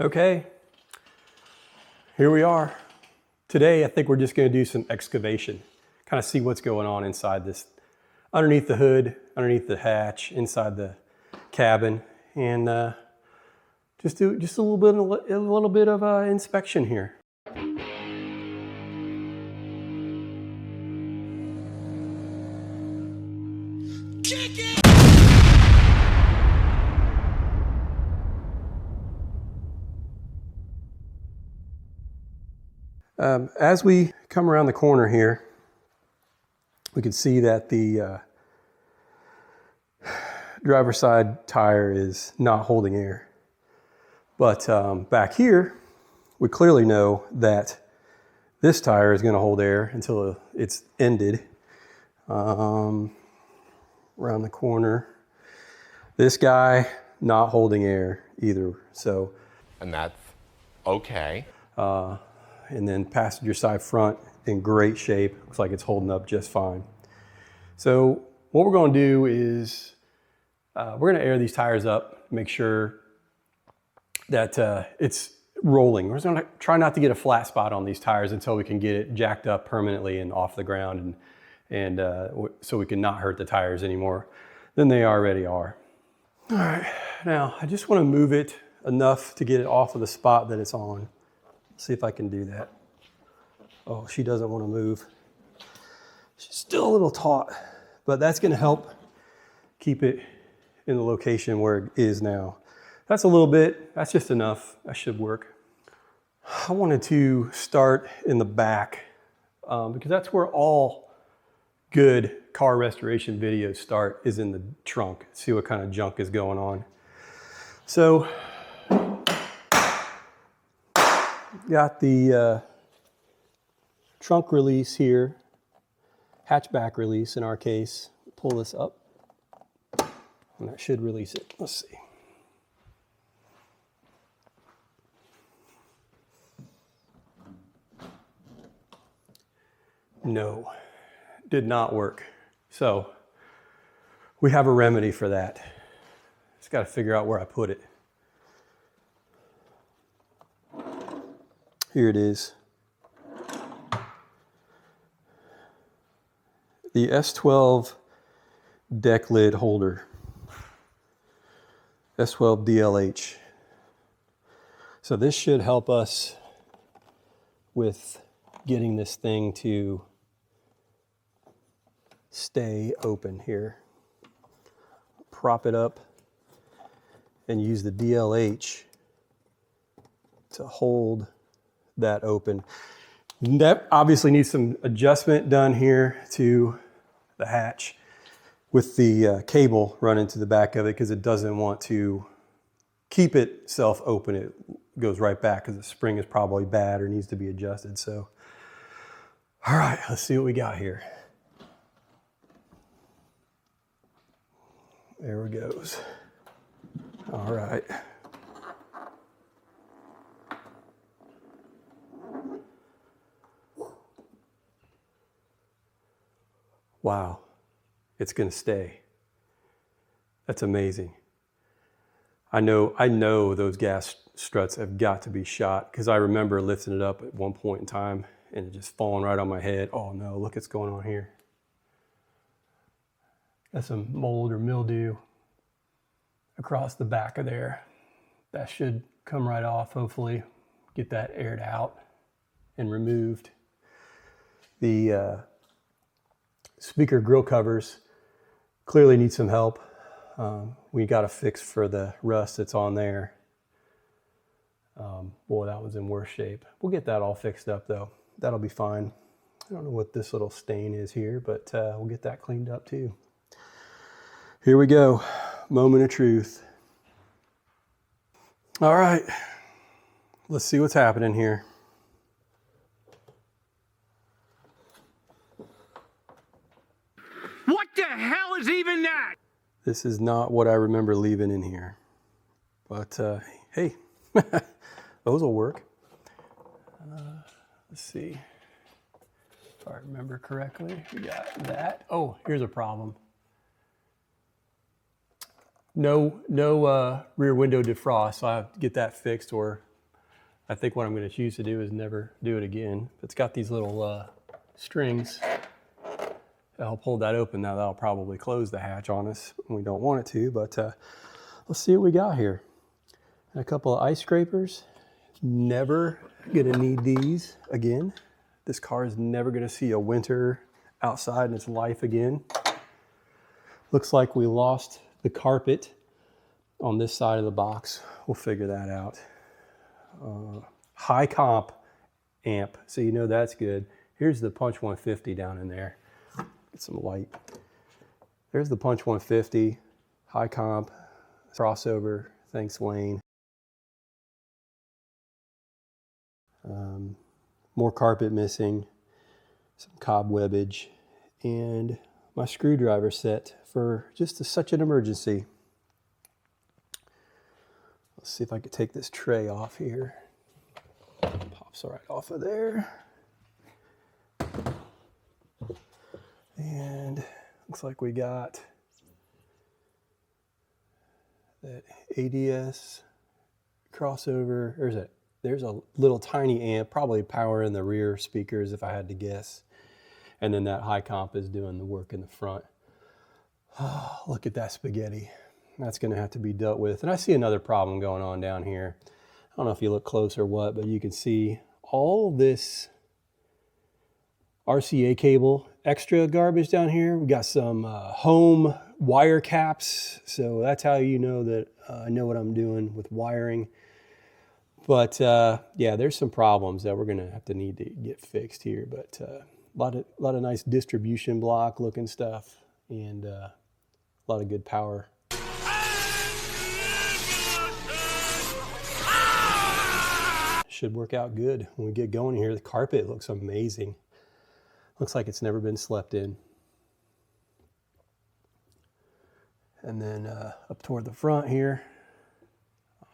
Okay, here we are. Today, I think we're just gonna do some excavation, kind of see what's going on inside this, underneath the hood, underneath the hatch, inside the cabin, and just do just a little bit of inspection here. As we come around the corner here, we can see that the driver's side tire is not holding air. But back here, we clearly know that this tire is going to hold air until it's ended. Around the corner, this guy not holding air either. So, and that's okay. And then passenger side front in great shape. Looks like it's holding up just fine. So what we're going to do is we're going to air these tires up, make sure that it's rolling. We're just going to try not to get a flat spot on these tires until we can get it jacked up permanently and off the ground, and so we can not hurt the tires anymore than they already are. All right, now I just want to move it enough to get it off of the spot that it's on. See if I can do that. Oh, she doesn't want to move. She's still a little taut, but that's going to help keep it in the location where it is now. That's a little bit, that's just enough. That should work. I wanted to start in the back because that's where all good car restoration videos start, is in the trunk. See what kind of junk is going on. So, got the trunk release here, hatchback release in our case. Pull this up, and that should release it. Let's see. No, did not work. So we have a remedy for that. Just got to figure out where I put it. Here it is. The S12 deck lid holder. S12 DLH. So this should help us with getting this thing to stay open here. Prop it up and use the DLH to hold that open. That obviously needs some adjustment done here to the hatch with the cable running to the back of it, because it doesn't want to keep itself open. It goes right back because the spring is probably bad or needs to be adjusted. So, all right, let's see what we got here. There it goes. All right. Wow, it's gonna stay. That's amazing. I know those gas struts have got to be shot, because I remember lifting it up at one point in time and it just falling right on my head. Oh no, look what's going on here. Got some mold or mildew across the back of there. That should come right off, hopefully. Get that aired out and removed. The speaker grill covers clearly need some help. We got a fix for the rust that's on there. Boy, that was in worse shape. We'll get that all fixed up though. That'll be fine. I don't know what this little stain is here, but we'll get that cleaned up too. Here we go, moment of truth. All right, let's see what's happening here. What the hell is even that? This is not what I remember leaving in here, but hey, those will work. Let's see, if I remember correctly, we got that. Oh, here's a problem. No rear window defrost, so I have to get that fixed or I think what I'm going to choose to do is never do it again. It's got these little strings that help hold that open. Now that'll probably close the hatch on us when we don't want it to, but let's see what we got here. And a couple of ice scrapers. Never gonna need these again. This car is never gonna see a winter outside in its life again. Looks like we lost the carpet on this side of the box. We'll figure that out. High comp amp, so you know that's good. Here's the Punch 150 down in there. Get some light. There's the Punch 150, high comp, crossover, thanks Wayne. More carpet missing, some cobwebbage, and my screwdriver set for just such an emergency. Let's see if I could take this tray off here. Pops right off of there. And looks like we got that ADS crossover. There's a little tiny amp, probably power in the rear speakers if I had to guess. And then that high comp is doing the work in the front. Oh, look at that spaghetti. That's gonna have to be dealt with. And I see another problem going on down here. I don't know if you look close or what, but you can see all this RCA cable, extra garbage down here. We got some home wire caps. So that's how you know that I know what I'm doing with wiring. But yeah, there's some problems that we're gonna need to get fixed here. But a lot of nice distribution block looking stuff, and a lot of good power. Should work out good when we get going here. The carpet looks amazing. Looks like it's never been slept in. And then up toward the front here.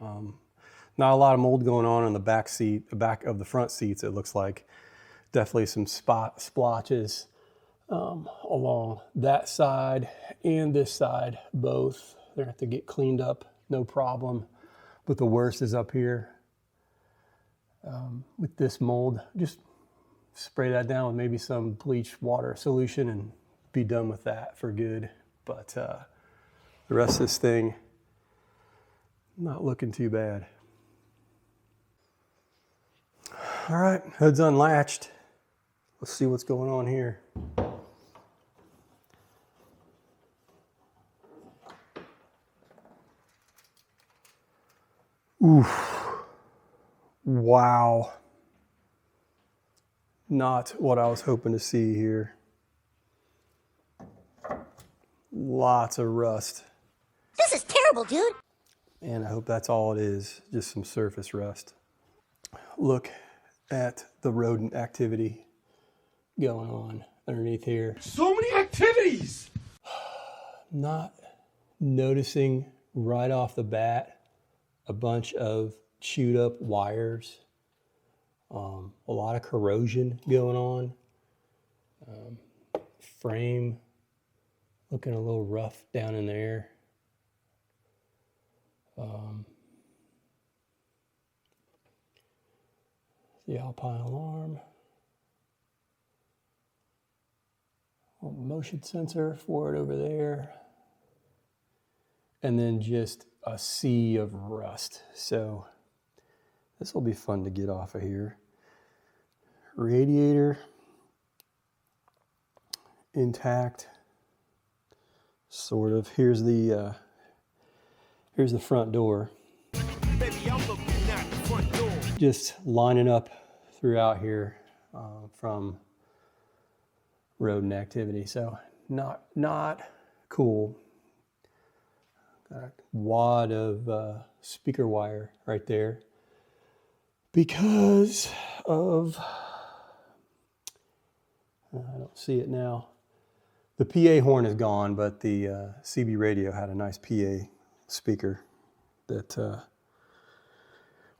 Not a lot of mold going on the back seat, the back of the front seats, it looks like. Definitely some splotches along that side and this side, both. They're gonna have to get cleaned up, no problem. But the worst is up here with this mold. Just spray that down with maybe some bleach water solution and be done with that for good. But the rest of this thing, not looking too bad. All right, hood's unlatched. Let's see what's going on here. Oof. Wow. Not what I was hoping to see here. Lots of rust. This is terrible, dude. And I hope that's all it is, just some surface rust. Look at the rodent activity going on underneath here. So many activities! Not noticing right off the bat a bunch of chewed up wires. A lot of corrosion going on. Frame looking a little rough down in there. The Alpine alarm. Motion sensor for it over there. And then just a sea of rust. So this will be fun to get off of here. Radiator intact, sort of. Here's the front door. Baby, I'm looking at the front door. Just lining up throughout here from rodent activity. So not cool. Got a wad of speaker wire right there because of, I don't see it now. The PA horn is gone, but the CB radio had a nice PA speaker that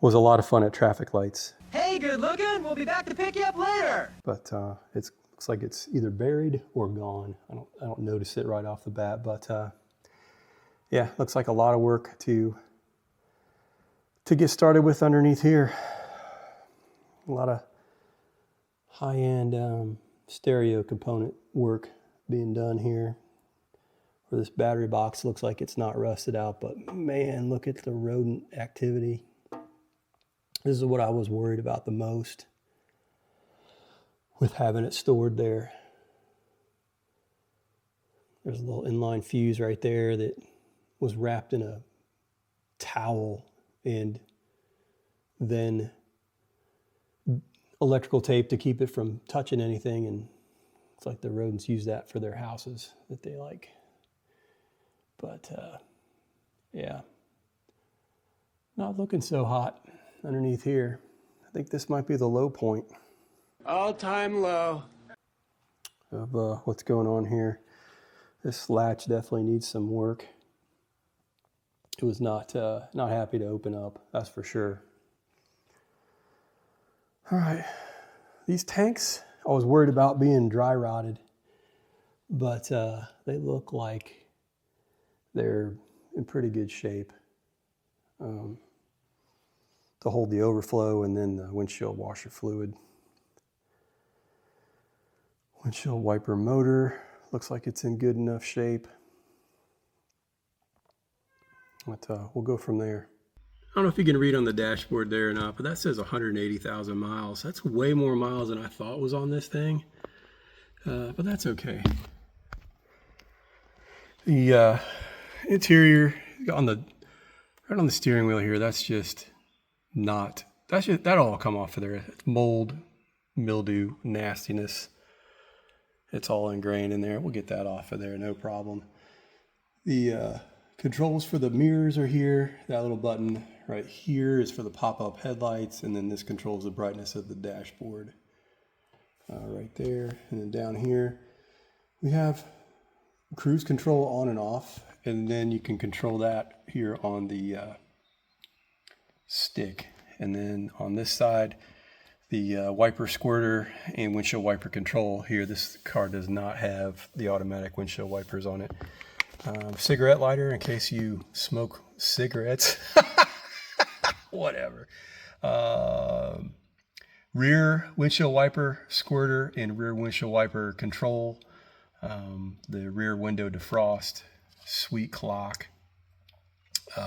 was a lot of fun at traffic lights. Hey, good looking. We'll be back to pick you up later. But it looks like it's either buried or gone. I don't notice it right off the bat, but yeah, looks like a lot of work to get started with underneath here. A lot of high-end stereo component work being done here. Where this battery box looks like it's not rusted out, but man, look at the rodent activity. This is what I was worried about the most with having it stored there. There's a little inline fuse right there that was wrapped in a towel and then electrical tape to keep it from touching anything, and it's like the rodents use that for their houses that they like. But yeah, not looking so hot underneath here. I think this might be the low point All-time low. of what's going on here. This latch definitely needs some work. It was not happy to open up, that's for sure. All right, these tanks, I was worried about being dry rotted, but they look like they're in pretty good shape to hold the overflow and then the windshield washer fluid. Windshield wiper motor looks like it's in good enough shape. But we'll go from there. I don't know if you can read on the dashboard there or not, but that says 180,000 miles. That's way more miles than I thought was on this thing, but that's okay. The interior right on the steering wheel here, that'll all come off of there. It's mold, mildew, nastiness. It's all ingrained in there. We'll get that off of there, no problem. The controls for the mirrors are here. That little button right here is for the pop-up headlights, and then this controls the brightness of the dashboard right there. And then down here we have cruise control on and off, and then you can control that here on the stick. And then on this side, the wiper squirter and windshield wiper control here. This car does not have the automatic windshield wipers on it. Cigarette lighter in case you smoke cigarettes. Whatever. Rear windshield wiper squirter and rear windshield wiper control. The rear window defrost. Sweet clock.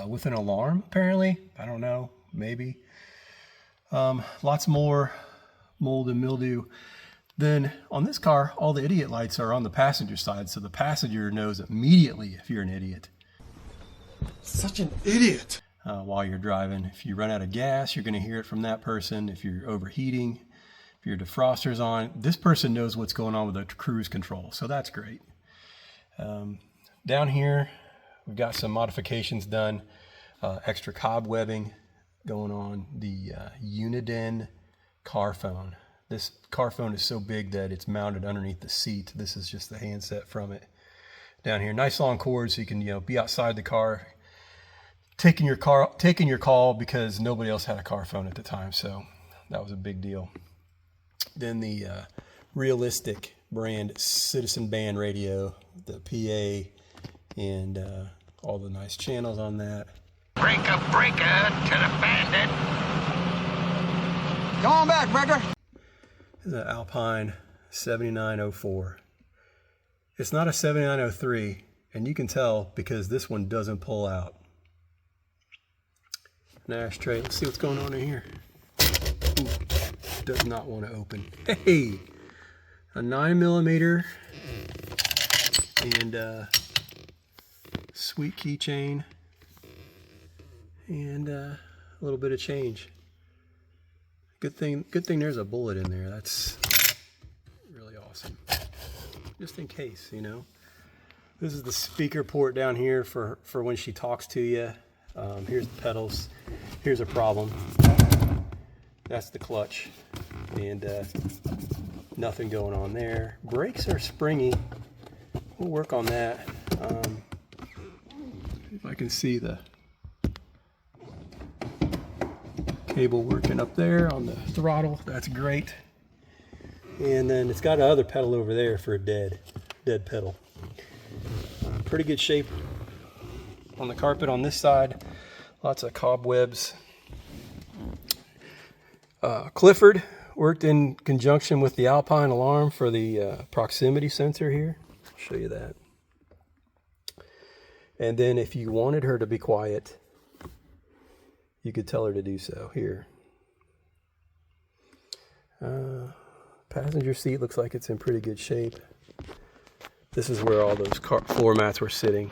With an alarm, apparently. I don't know. Maybe. Lots more mold and mildew. Then on this car, all the idiot lights are on the passenger side, so the passenger knows immediately if you're an idiot. Such an idiot. While you're driving. If you run out of gas, you're going to hear it from that person. If you're overheating, if your defroster's on, this person knows what's going on with the cruise control, so that's great. Down here, we've got some modifications done. Extra cobwebbing going on the Uniden car phone. This car phone is so big that it's mounted underneath the seat. This is just the handset from it. Down here, nice long cord so you can be outside the car, taking your call because nobody else had a car phone at the time, so that was a big deal. Then the Realistic brand Citizen Band radio, the PA, and all the nice channels on that. Breaker, to the bandit. Come on back, Breaker. The Alpine 7904. It's not a 7903, and you can tell because this one doesn't pull out. An ashtray. Let's see what's going on in here. Ooh, does not want to open. Hey, a 9mm and sweet keychain and a little bit of change. Good thing there's a bullet in there. That's really awesome. Just in case, This is the speaker port down here for when she talks to you. Here's the pedals. Here's a problem. That's the clutch. And nothing going on there. Brakes are springy. We'll work on that. If I can see the cable working up there on the throttle, that's great. And then it's got another pedal over there for a dead pedal. Pretty good shape on the carpet on this side. Lots of cobwebs. Clifford worked in conjunction with the Alpine alarm for the proximity sensor here. I'll show you that. And then if you wanted her to be quiet, you could tell her to do so here. Passenger seat looks like it's in pretty good shape. This is where all those floor mats were sitting.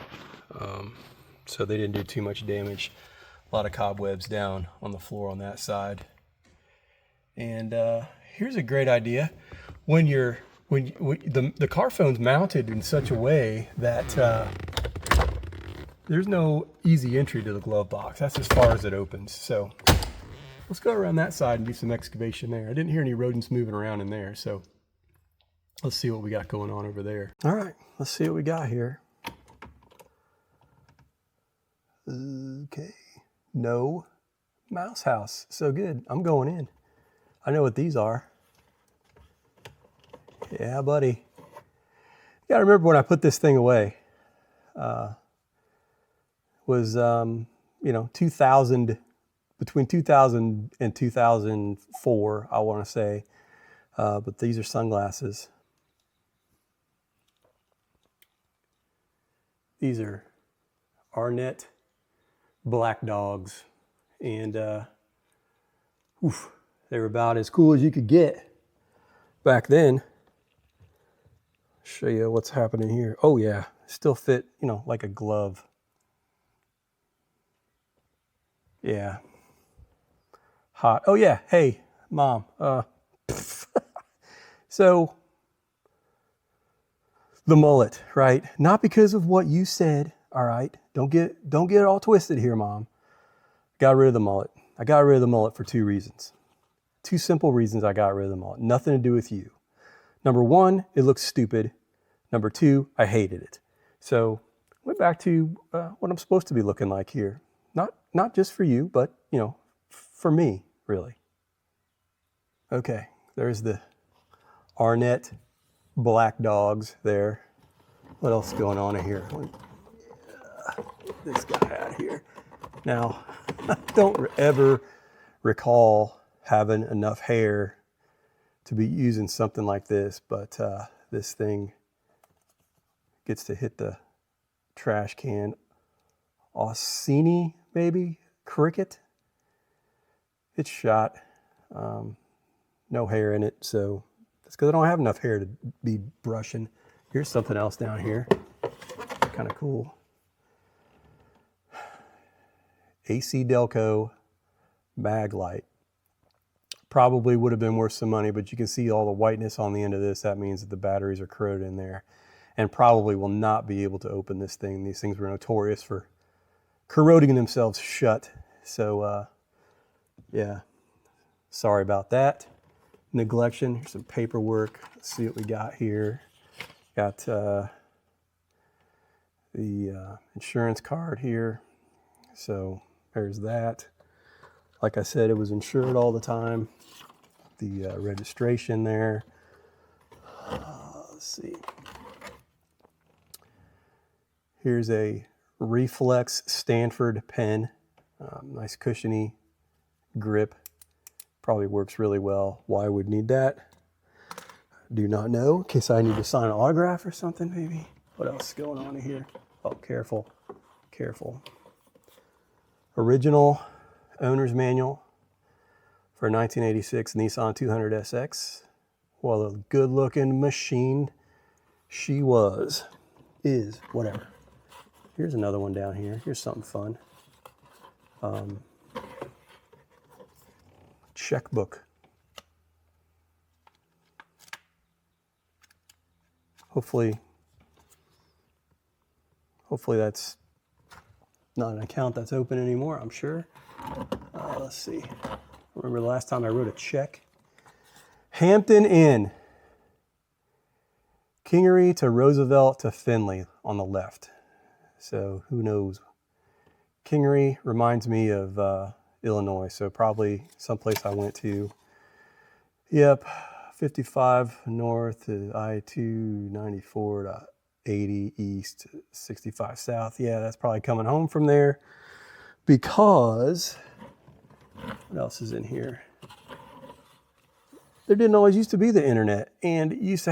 So they didn't do too much damage. A lot of cobwebs down on the floor on that side. And here's a great idea. When the car phone's mounted in such a way that there's no easy entry to the glove box. That's as far as it opens. So let's go around that side and do some excavation there. I didn't hear any rodents moving around in there, so let's see what we got going on over there. All right, let's see what we got here. Okay, no mouse house. So good, I'm going in. I know what these are. Yeah, buddy. You gotta remember when I put this thing away. Was 2000, between 2000 and 2004, I want to say. But these are sunglasses. These are Arnett black dogs, and they were about as cool as you could get back then. Show you what's happening here. Oh yeah, still fit, like a glove. Yeah. Hot. Oh yeah. Hey, Mom. So the mullet, right? Not because of what you said. All right. Don't get it all twisted here, Mom. Got rid of the mullet. I got rid of the mullet for two reasons. Two simple reasons I got rid of the mullet. Nothing to do with you. Number one, it looks stupid. Number two, I hated it. So went back to what I'm supposed to be looking like here. Not just for you, but, for me, really. Okay, there's the Arnett black dogs there. What else is going on in here? Get this guy out of here. Now, I don't ever recall having enough hair to be using something like this, but this thing gets to hit the trash can. Orsini, maybe? Cricket? It's shot. No hair in it, so that's because I don't have enough hair to be brushing. Here's something else down here. Kind of cool. AC Delco mag light. Probably would have been worth some money, but you can see all the whiteness on the end of this. That means that the batteries are corroded in there, and probably will not be able to open this thing. These things were notorious for corroding themselves shut. So yeah, sorry about that. Neglection. Here's some paperwork. Let's see what we got here. Got the insurance card here. So there's that. Like I said, it was insured all the time. The registration there. Let's see. Here's a Reflex Stanford pen. Nice cushiony grip. Probably works really well. Why I would need that? Do not know. In case I need to sign an autograph or something, maybe. What else is going on in here? Oh, careful. Careful. Original owner's manual for a 1986 Nissan 200SX. What a good looking machine she was. Is, whatever. Here's another one down here. Here's something fun. Checkbook. Hopefully that's not an account that's open anymore, I'm sure. Let's see. Remember the last time I wrote a check? Hampton Inn. Kingery to Roosevelt to Finley on the left. So who knows? Kingery reminds me of Illinois, so probably someplace I went to. Yep, 55 north to I-2, 94 to 80 east, 65 south. Yeah, that's probably coming home from there because, what else is in here? there didn't always used to be the internet, and you used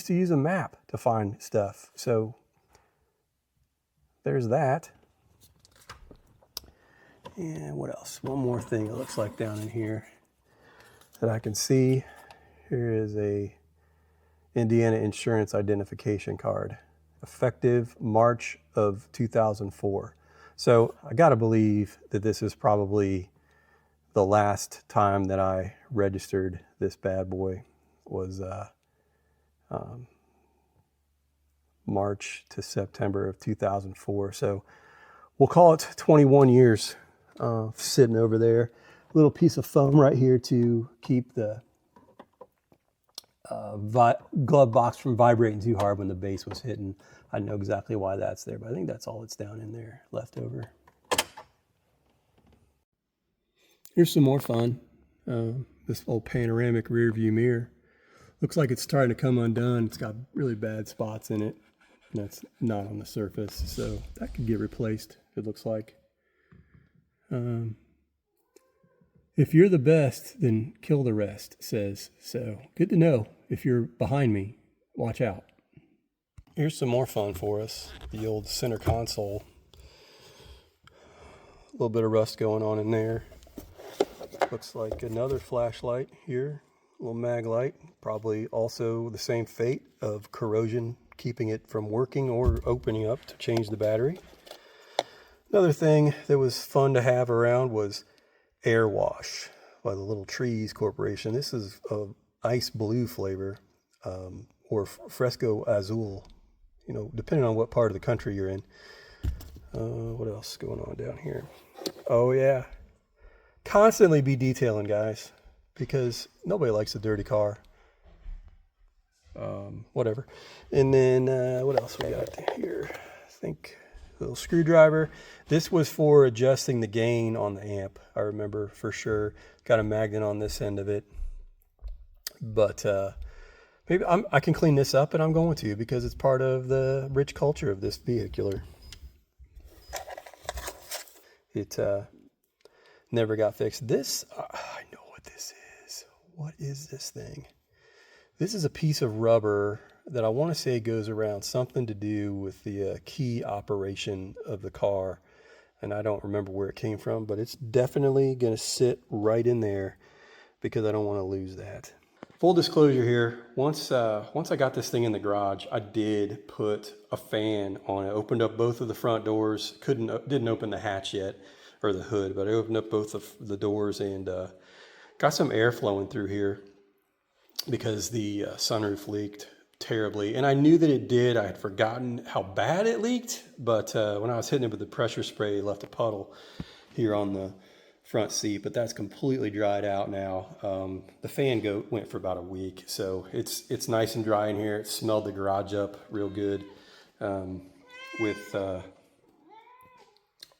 to use a map to find stuff. So there's that. And what else? One more thing it looks like down in here that I can see. Here is a Indiana insurance identification card, effective March of 2004. So I gotta believe that this is probably the last time that I registered this bad boy was March to September of 2004. So we'll call it 21 years sitting over there. Little piece of foam right here to keep the glove box from vibrating too hard when the bass was hitting. I know exactly why that's there, but I think that's all that's down in there left over. Here's some more fun. This old panoramic rear view mirror. Looks like it's starting to come undone. It's got really bad spots in it. And that's not on the surface, so that could get replaced, it looks like. If you're the best, then kill the rest, it says. So good to know. If you're behind me, watch out. Here's some more fun for us. The old center console. A little bit of rust going on in there. Looks like another flashlight here. A little mag light. Probably also the same fate of corrosion, keeping it from working or opening up to change the battery. Another thing that was fun to have around was Air Wash by the Little Trees Corporation. This is a ice blue flavor, or fresco azul, you know, depending on what part of the country you're in. What else is going on down here? Oh yeah, constantly be detailing, guys, because nobody likes a dirty car. Whatever. And then what else we got here? I think a little screwdriver. This was for adjusting the gain on the amp, I remember for sure. Got a magnet on this end of it. But maybe I can clean this up, and I'm going to, because it's part of the rich culture of this vehicular. It never got fixed. This, I know what this is. What is this thing? This is a piece of rubber that I want to say goes around something to do with the key operation of the car. And I don't remember where it came from, but it's definitely going to sit right in there because I don't want to lose that. Full disclosure here, once I got this thing in the garage, I did put a fan on it. Opened up both of the front doors. Didn't open the hatch yet, or the hood, but I opened up both of the doors and got some air flowing through here because the sunroof leaked terribly. And I knew that it did. I had forgotten how bad it leaked, but when I was hitting it with the pressure spray, it left a puddle here on the front seat, but that's completely dried out now. The fan went for about a week, so it's nice and dry in here. It smelled the garage up real good with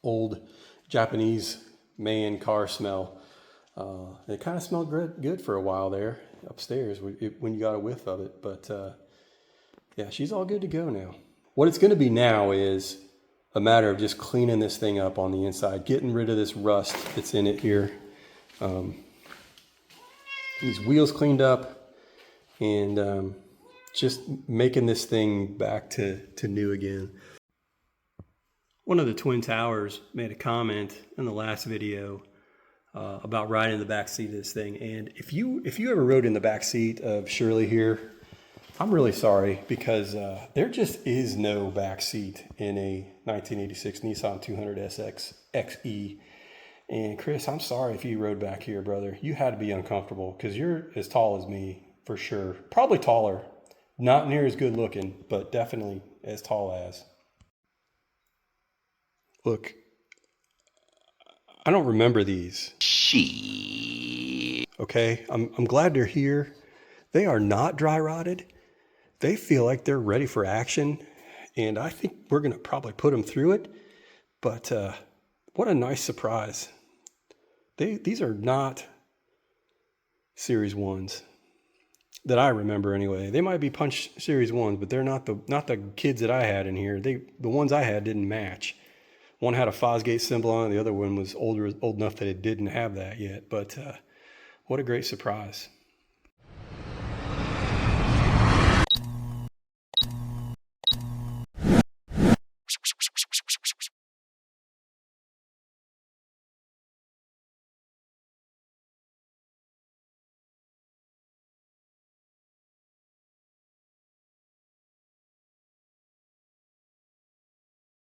old Japanese man car smell. It kind of smelled good for a while there upstairs when you got a whiff of it, but yeah, she's all good to go now. What it's going to be now is a matter of just cleaning this thing up on the inside, getting rid of this rust that's in it here. These wheels cleaned up, and just making this thing back to new again. One of the Twin Towers made a comment in the last video about riding in the back seat of this thing. And if you ever rode in the back seat of Shirley here, I'm really sorry, because there just is no back seat in a 1986 Nissan 200 SX XE. And Chris, I'm sorry if you rode back here, brother. You had to be uncomfortable because you're as tall as me, for sure. Probably taller. Not near as good looking, but definitely as tall as. Look, I don't remember these. Okay, I'm glad they're here. They are not dry rotted. They feel like they're ready for action, and I think we're going to probably put them through it. But what a nice surprise. These are not Series 1s that I remember anyway. They might be Punch Series 1s, but they're not the kids that I had in here. The ones I had didn't match. One had a Fosgate symbol on it. The other one was old enough that it didn't have that yet. But what a great surprise.